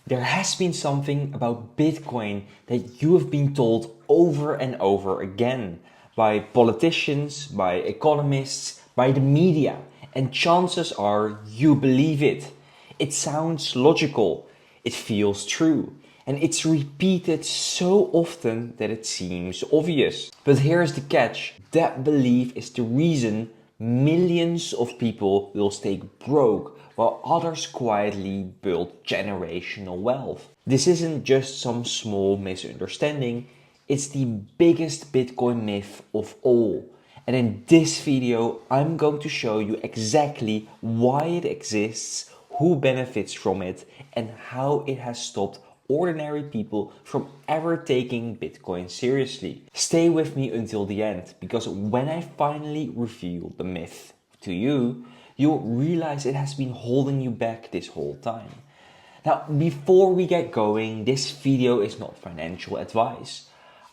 There has been something about Bitcoin that you have been told over and over again by politicians, by economists, by the media, and chances are you believe it. It sounds logical, it feels true, and it's repeated so often that it seems obvious. But here's the catch: that belief is the reason millions of people will stay broke while others quietly build generational wealth. This isn't just some small misunderstanding, it's the biggest Bitcoin myth of all. And in this video, I'm going to show you exactly why it exists, who benefits from it, and how it has stopped ordinary people from ever taking Bitcoin seriously. Stay with me until the end, because when I finally reveal the myth to you, you'll realize it has been holding you back this whole time. Now, before we get going, this video is not financial advice.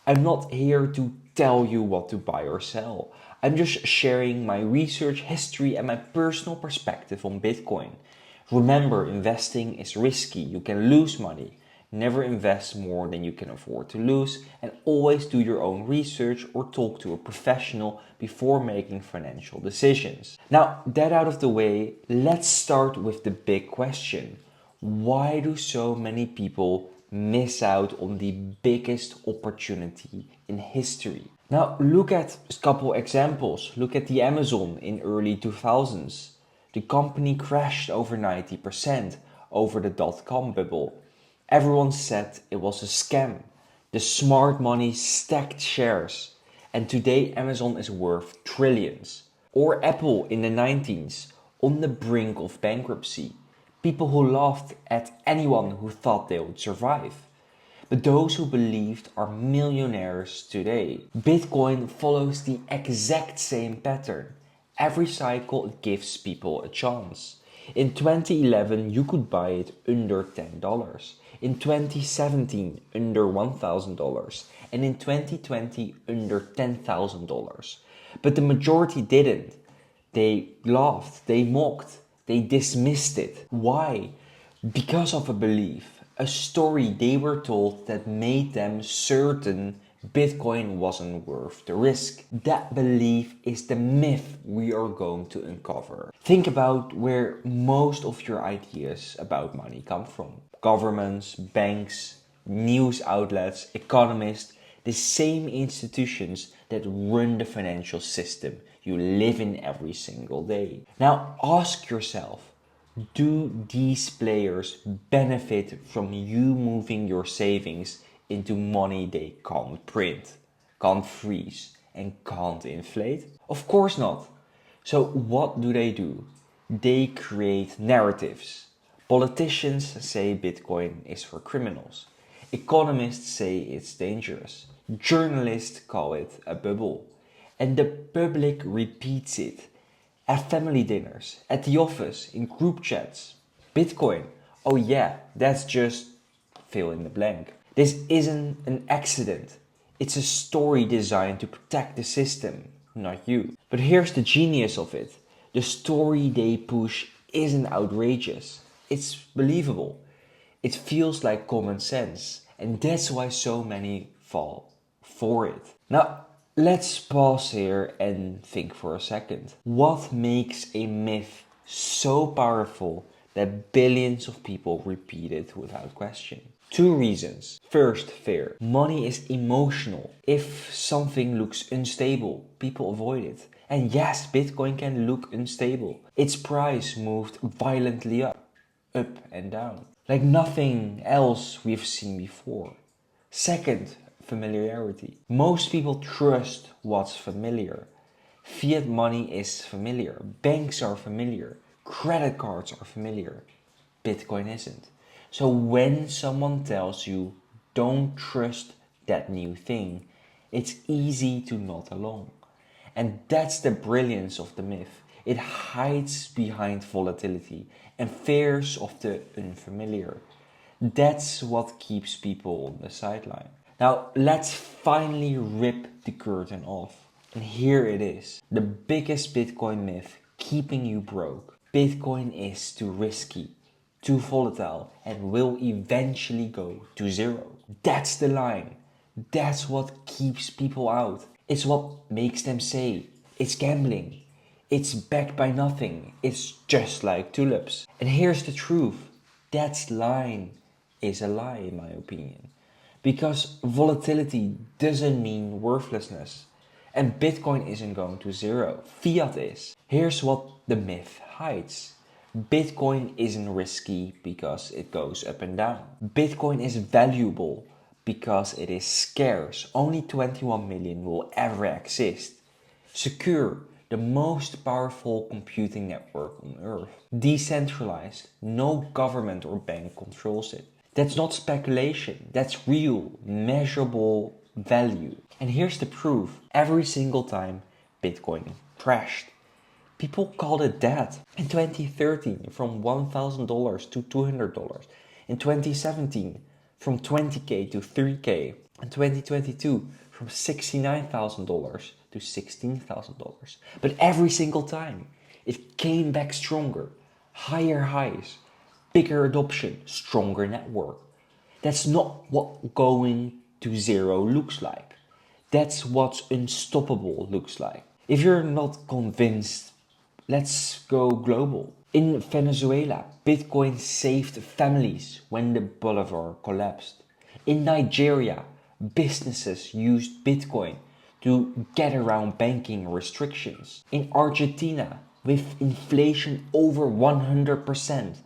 I'm not here to tell you what to buy or sell. I'm just sharing my research history and my personal perspective on Bitcoin. Remember, investing is risky. You can lose money. Never invest more than you can afford to lose, and always do your own research or talk to a professional before making financial decisions. Now, that out of the way, let's start with the big question. Why do so many people miss out on the biggest opportunity in history? Now, look at a couple examples. Look at the Amazon in early 2000s. The company crashed over 90% over the dot-com bubble. Everyone said it was a scam. The smart money stacked shares. And today Amazon is worth trillions. Or Apple in the 90s, on the brink of bankruptcy. People who laughed at anyone who thought they would survive. But those who believed are millionaires today. Bitcoin follows the exact same pattern. Every cycle it gives people a chance. In 2011 you could buy it under $10. In 2017 under $1,000. And in 2020 under $10,000. But the majority didn't. They laughed, they mocked, they dismissed it. Why? Because of a belief, a story they were told that made them certain Bitcoin wasn't worth the risk. That belief is the myth we are going to uncover. Think about where most of your ideas about money come from. Governments, banks, news outlets, economists, the same institutions that run the financial system you live in every single day. Now ask yourself, do these players benefit from you moving your savings into money they can't print, can't freeze, and can't inflate? Of course not. So what do? They create narratives. Politicians say Bitcoin is for criminals. Economists say it's dangerous. Journalists call it a bubble. And the public repeats it. At family dinners, at the office, in group chats. Bitcoin, oh yeah, that's just fill in the blank. This isn't an accident. It's a story designed to protect the system, not you. But here's the genius of it. The story they push isn't outrageous. It's believable. It feels like common sense. And that's why so many fall for it. Now, let's pause here and think for a second. What makes a myth so powerful that billions of people repeat it without question? Two reasons. First, fear. Money is emotional. If something looks unstable, people avoid it. And yes, Bitcoin can look unstable. Its price moved violently up and down, like nothing else we've seen before. Second, familiarity. Most people trust what's familiar. Fiat money is familiar. Banks are familiar. Credit cards are familiar. Bitcoin isn't. So when someone tells you don't trust that new thing, it's easy to nod along. And that's the brilliance of the myth. It hides behind volatility and fears of the unfamiliar. That's what keeps people on the sideline. Now let's finally rip the curtain off. And here it is. The biggest Bitcoin myth keeping you broke. Bitcoin is too risky, too volatile, and will eventually go to zero. That's the line. That's what keeps people out. It's what makes them say, it's gambling. It's backed by nothing. It's just like tulips. And here's the truth. That line is a lie in my opinion. Because volatility doesn't mean worthlessness. And Bitcoin isn't going to zero. Fiat is. Here's what the myth hides. Bitcoin isn't risky because it goes up and down. Bitcoin is valuable because it is scarce. Only 21 million will ever exist. Secure, the most powerful computing network on Earth. Decentralized, no government or bank controls it. That's not speculation, that's real, measurable value. And here's the proof. Every single time Bitcoin crashed, people called it dead. In 2013, from $1,000 to $200. In 2017, from 20k to 3k. In 2022, from $69,000 to $16,000. But every single time, it came back stronger. Higher highs, bigger adoption, stronger network. That's not what going to zero looks like. That's what unstoppable looks like. If you're not convinced, let's go global. In Venezuela, Bitcoin saved families when the boulevard collapsed. In Nigeria, businesses used Bitcoin to get around banking restrictions. In Argentina, with inflation over 100%,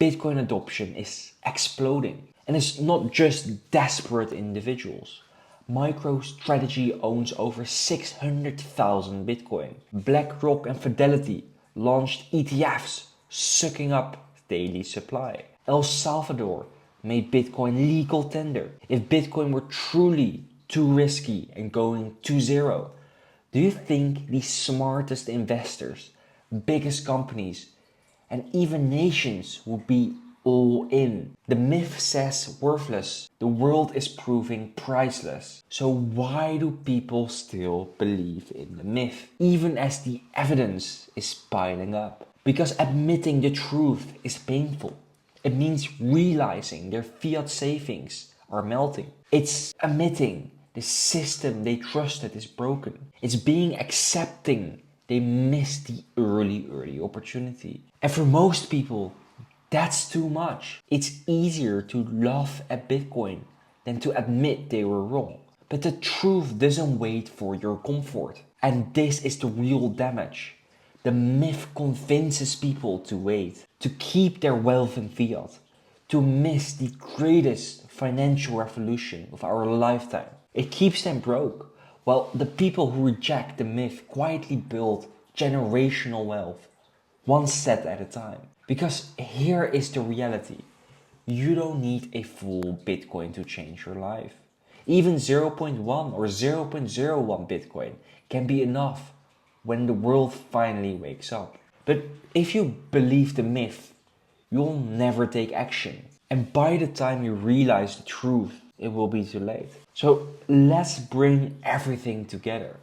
Bitcoin adoption is exploding. And it's not just desperate individuals. MicroStrategy owns over 600,000 Bitcoin. BlackRock and Fidelity launched ETFs, sucking up daily supply. El Salvador made Bitcoin legal tender. If Bitcoin were truly too risky and going to zero, do you think the smartest investors, biggest companies, and even nations would be all in? The myth says worthless. The world is proving priceless. So why do people still believe in the myth, even as the evidence is piling up? Because admitting the truth is painful. It means realizing their fiat savings are melting. It's admitting the system they trusted is broken. It's being accepting they missed the early opportunity. And for most people, that's too much. It's easier to laugh at Bitcoin than to admit they were wrong. But the truth doesn't wait for your comfort. And this is the real damage. The myth convinces people to wait, to keep their wealth in fiat, to miss the greatest financial revolution of our lifetime. It keeps them broke, while the people who reject the myth quietly build generational wealth, one step at a time. Because here is the reality. You don't need a full Bitcoin to change your life. Even 0.1 or 0.01 Bitcoin can be enough when the world finally wakes up. But if you believe the myth, you'll never take action. And by the time you realize the truth, it will be too late. So let's bring everything together.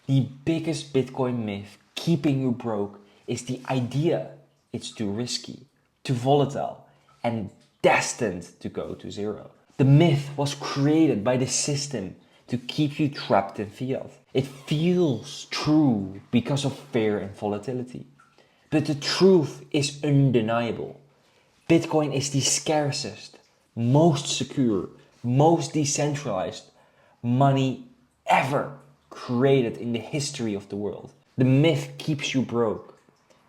The biggest Bitcoin myth keeping you broke is the idea it's too risky, too volatile, and destined to go to zero. The myth was created by the system to keep you trapped in fiat. It feels true because of fear and volatility. But the truth is undeniable. Bitcoin is the scarcest, most secure, most decentralized money ever created in the history of the world. The myth keeps you broke.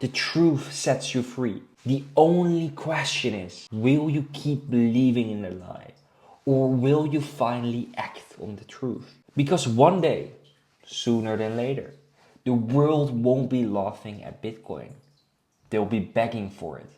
The truth sets you free. The only question is, will you keep believing in the lie? Or will you finally act on the truth? Because one day, sooner than later, the world won't be laughing at Bitcoin. They'll be begging for it.